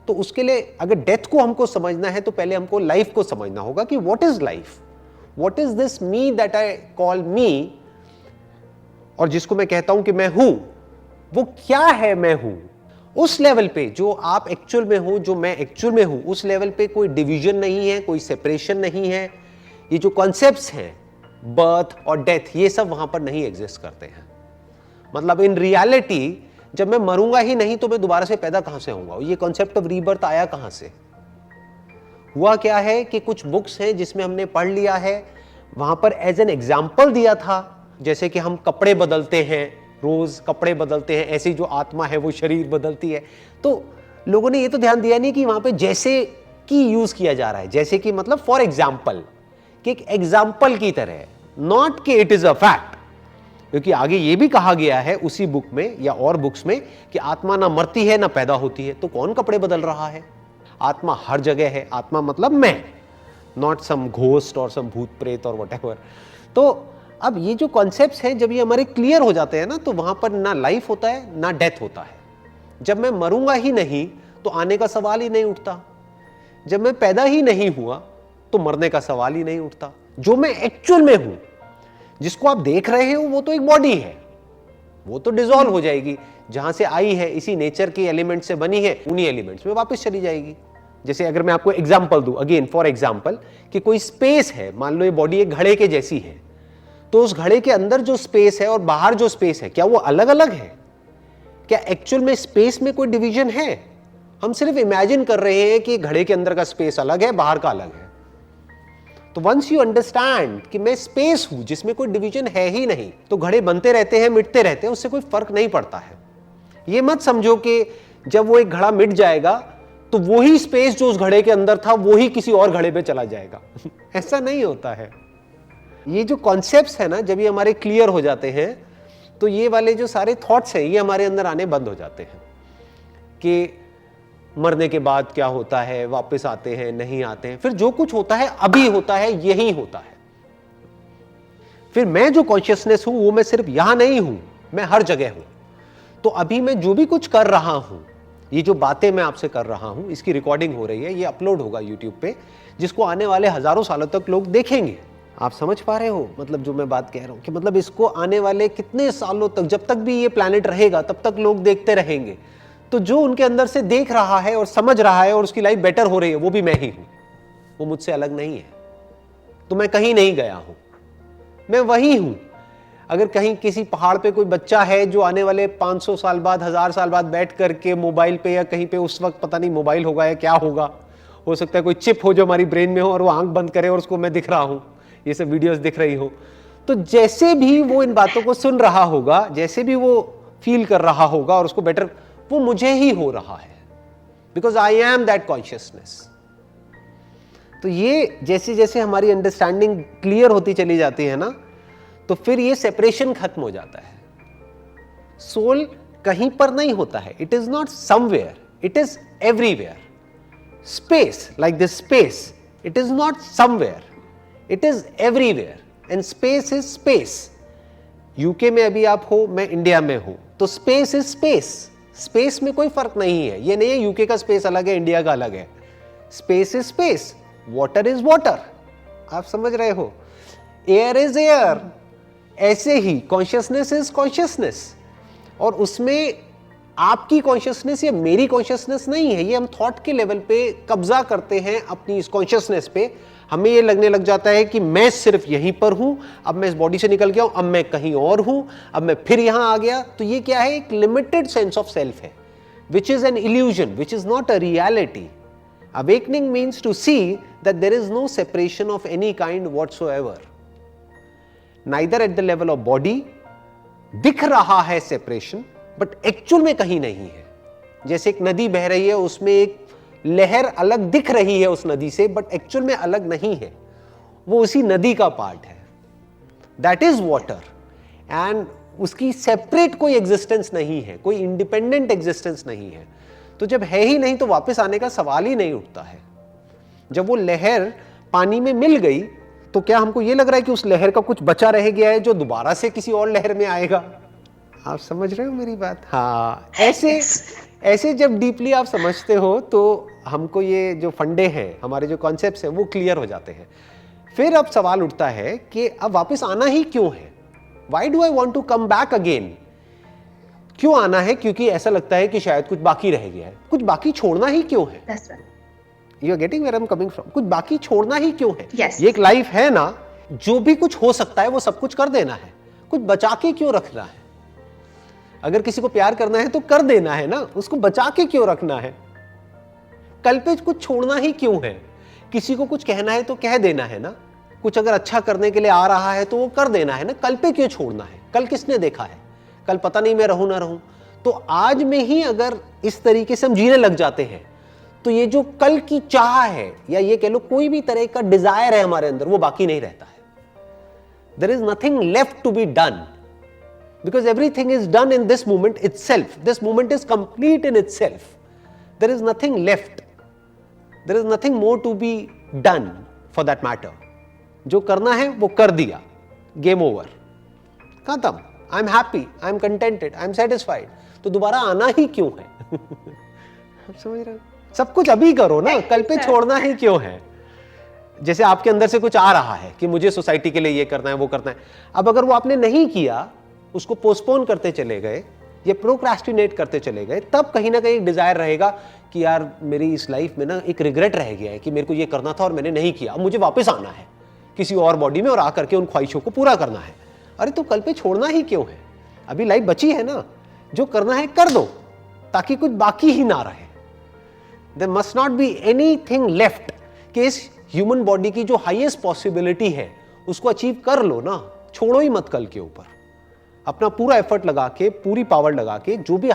तो उसके लिए अगर डेथ को हमको समझना है तो पहले हमको लाइफ को समझना होगा कि what is life, what is this me that I call मी, और जिसको मैं कहता हूं कि मैं हूं, वो क्या है मैं हूं। उस लेवल पे जो आप एक्चुअल में हो, जो मैं एक्चुअल में हूं, उस लेवल पे कोई डिवीजन नहीं है, कोई सेपरेशन नहीं है। ये जो कॉन्सेप्ट्स हैं बर्थ और डेथ, ये सब वहां पर नहीं एग्जिस्ट करते हैं। मतलब इन रियलिटी जब मैं मरूंगा ही नहीं तो मैं दोबारा से पैदा कहां से होऊंगा। ये कॉन्सेप्ट ऑफ रीबर्थ आया कहां से? हुआ क्या है कि कुछ बुक्स हैं जिसमें हमने पढ़ लिया है, वहां पर एज एन एग्जाम्पल दिया था, जैसे कि हम कपड़े बदलते हैं, रोज कपड़े बदलते हैं, ऐसी जो आत्मा है वो शरीर बदलती है। तो लोगों ने ये तो ध्यान दिया नहीं कि वहां पे जैसे की यूज किया जा रहा है, जैसे कि मतलब फॉर एग्जाम्पल, कि एक एग्जाम्पल की तरह, नॉट कि इट इज अ फैक्ट। क्योंकि आगे ये भी कहा गया है उसी बुक में या और बुक्स में कि आत्मा ना मरती है ना पैदा होती है, तो कौन कपड़े बदल रहा है? आत्मा हर जगह है। आत्मा मतलब मैं, नॉट सम घोस्ट और सम भूत प्रेत और व्हाटएवर। तो अब ये जो कॉन्सेप्ट्स हैं जब ये हमारे क्लियर हो जाते हैं ना, तो वहां पर ना लाइफ होता है ना डेथ होता है। जब मैं मरूंगा ही नहीं तो आने का सवाल ही नहीं उठता। जब मैं पैदा ही नहीं हुआ तो मरने का सवाल ही नहीं उठता। जो मैं एक्चुअल में हूं, जिसको आप देख रहे हो, वो तो एक बॉडी है, वो तो डिसॉल्व हो जाएगी। जहां से आई है, इसी नेचर के एलिमेंट से बनी है, उन्हीं एलिमेंट्स में वापस चली जाएगी। जैसे अगर मैं आपको एग्जांपल दूं, अगेन फॉर एग्जांपल, कि कोई स्पेस है, मान लो ये बॉडी एक घड़े के जैसी है, तो उस घड़े के अंदर जो स्पेस है और बाहर जो स्पेस है, क्या वो अलग अलग है? क्या एक्चुअल में स्पेस में कोई डिवीजन है? हम सिर्फ इमेजिन कर रहे हैं कि घड़े के अंदर का स्पेस अलग है, बाहर का अलग है। तो वंस यू अंडरस्टैंड कि मैं स्पेस हूं जिसमें कोई डिवीजन है ही नहीं, तो घड़े बनते रहते हैं, मिटते रहते हैं, उससे कोई फर्क नहीं पड़ता है। ये मत समझो कि जब वो एक घड़ा मिट जाएगा तो वही स्पेस जो उस घड़े के अंदर था वही किसी और घड़े पे चला जाएगा। ऐसा नहीं होता है। ये जो कॉन्सेप्ट्स है ना, जब ये हमारे क्लियर हो जाते हैं तो ये वाले जो सारे थॉट्स हैं ये हमारे अंदर आने बंद हो जाते हैं कि मरने के बाद क्या होता है, वापस आते हैं, नहीं आते हैं, फिर जो कुछ होता है अभी होता है, यही होता है। फिर मैं जो कॉन्शियसनेस हूं वो मैं सिर्फ यहां नहीं हूं, मैं हर जगह हूं। तो अभी मैं जो भी कुछ कर रहा हूं, ये जो बातें मैं आपसे कर रहा हूं, इसकी रिकॉर्डिंग हो रही है, ये अपलोड होगा यूट्यूब पे, जिसको आने वाले हजारों सालों तक लोग देखेंगे। आप समझ पा रहे हो मतलब जो मैं बात कह रहा हूं, कि मतलब इसको आने वाले कितने सालों तक, जब तक भी ये प्लैनेट रहेगा तब तक लोग देखते रहेंगे। तो जो उनके अंदर से देख रहा है और समझ रहा है और उसकी लाइफ बेटर हो रही है, वो भी मैं ही हूं, वो मुझसे अलग नहीं है। तो मैं कहीं नहीं गया हूं, मैं वही हूं। अगर कहीं किसी पहाड़ पे कोई बच्चा है जो आने वाले 500 साल बाद, 1000 साल बाद बैठ करके मोबाइल पे या कहीं पे, उस वक्त पता नहीं मोबाइल होगा या क्या होगा, हो सकता है कोई चिप हो जो हमारी ब्रेन में हो और वो आंख बंद करे और उसको मैं दिख रहा हूं, ये सब वीडियोस दिख रही हो, तो जैसे भी वो इन बातों को सुन रहा होगा, जैसे भी वो फील कर रहा होगा और उसको बेटर, वो मुझे ही हो रहा है, because I am that consciousness. तो ये जैसे जैसे हमारी अंडरस्टैंडिंग क्लियर होती चली जाती है ना, तो फिर ये सेपरेशन खत्म हो जाता है। सोल कहीं पर नहीं होता है, it is not somewhere, it is everywhere. Space, like this space, it is not somewhere, it is everywhere, and space is space. UK में अभी आप हो, मैं इंडिया में हूं, तो स्पेस इज स्पेस। स्पेस में कोई फर्क नहीं है। ये नहीं है यूके का स्पेस अलग है, इंडिया का अलग है। Space is space, water is water. आप समझ रहे हो? Air is air. ऐसे ही कॉन्शियसनेस इज कॉन्शियसनेस, और उसमें आपकी कॉन्शियसनेस या मेरी कॉन्शियसनेस नहीं है। ये हम थॉट के लेवल पे कब्जा करते हैं अपनी इस कॉन्शियसनेस पे। हमें ये लगने लग जाता है कि मैं सिर्फ यहीं पर हूं, अब मैं इस बॉडी से निकल गया हूं, अब मैं कहीं और हूं, अब मैं फिर यहां आ गया। तो ये क्या है? एक लिमिटेड सेंस ऑफ सेल्फ है, which is an illusion, which is not a reality. Awakening means to see that there is no separation of any kind whatsoever, neither at the level of body. दिख रहा है separation, but actual में कहीं नहीं है। जैसे एक नदी बह रही है, उसमें एक लहर अलग दिख रही है उस नदी से, बट एक्चुअल में अलग नहीं है, वो उसी नदी का पार्ट है। दैट इज वाटर, एंड उसकी सेपरेट कोई एग्जिस्टेंस नहीं है, कोई इंडिपेंडेंट एग्जिस्टेंस नहीं है। तो जब है ही नहीं तो वापस आने का सवाल ही नहीं उठता है। जब वो लहर पानी में मिल गई तो क्या हमको ये लग रहा है कि उस लहर का कुछ बचा रह गया है जो दोबारा से किसी और लहर में आएगा? आप समझ रहे हो मेरी बात? हाँ, ऐसे जब डीपली आप समझते हो तो हमको ये जो फंडे हैं, हमारे जो कॉन्सेप्ट्स हैं, वो क्लियर हो जाते हैं। फिर अब सवाल उठता है कि अब वापस आना ही क्यों है? Why do I want to come back again? क्यों आना है? क्योंकि ऐसा लगता है कि शायद कुछ बाकी रह गया है। कुछ बाकी छोड़ना ही क्यों है? You are getting where I am coming from? कुछ बाकी छोड़ना ही क्यों है? ये एक लाइफ है ना, जो भी कुछ हो सकता है वो सब कुछ कर देना है। कुछ बचा के क्यों रखना है? अगर किसी को प्यार करना है तो कर देना है ना, उसको बचा के क्यों रखना है? कल पे कुछ छोड़ना ही क्यों है? किसी को कुछ कहना है तो कह देना है ना। कुछ अगर अच्छा करने के लिए आ रहा है तो वो कर देना है ना। कल पे क्यों छोड़ना है? कल किसने देखा है? कल पता नहीं मैं रहूं ना रहूं। तो आज में ही अगर इस तरीके से हम जीने लग जाते हैं तो ये जो कल की चाह है, या ये कह लो कोई भी तरह का डिजायर है हमारे अंदर, वो बाकी नहीं रहता है। There is nothing left to be done because everything is done in this moment itself. This moment is complete in itself. There is nothing left. There is nothing more to be done for that matter. जो करना है वो कर दिया, game over, खत्म। I am happy, I am contented, I am satisfied. तो दोबारा आना ही क्यों है? आप समझ रहे हो? सब कुछ अभी करो ना, कल पे छोड़ना ही क्यों है? जैसे आपके अंदर से कुछ आ रहा है कि मुझे सोसाइटी के लिए ये करना है, वो करना है। अब अगर वो आपने नहीं किया, उसको पोस्टपोन करते चले गए या प्रोक्रेस्टिनेट करते चले गए, तब कहीं ना कहीं एक डिजायर रहेगा कि यार मेरी इस लाइफ में ना एक रिग्रेट रह गया है कि मेरे को ये करना था और मैंने नहीं किया, अब मुझे वापस आना है किसी और बॉडी में और आकर के उन ख्वाहिशों को पूरा करना है। अरे तो कल पे छोड़ना ही क्यों है? अभी लाइफ बची है ना, जो करना है कर दो ताकि कुछ बाकी ही ना रहे। There must not be anything left कि इस ह्यूमन बॉडी की जो हाईएस्ट पॉसिबिलिटी है उसको अचीव कर लो ना। छोड़ो ही मत कल के ऊपर। अपना पूरा एफर्ट लगा के, पूरी पावर लगा के जो भी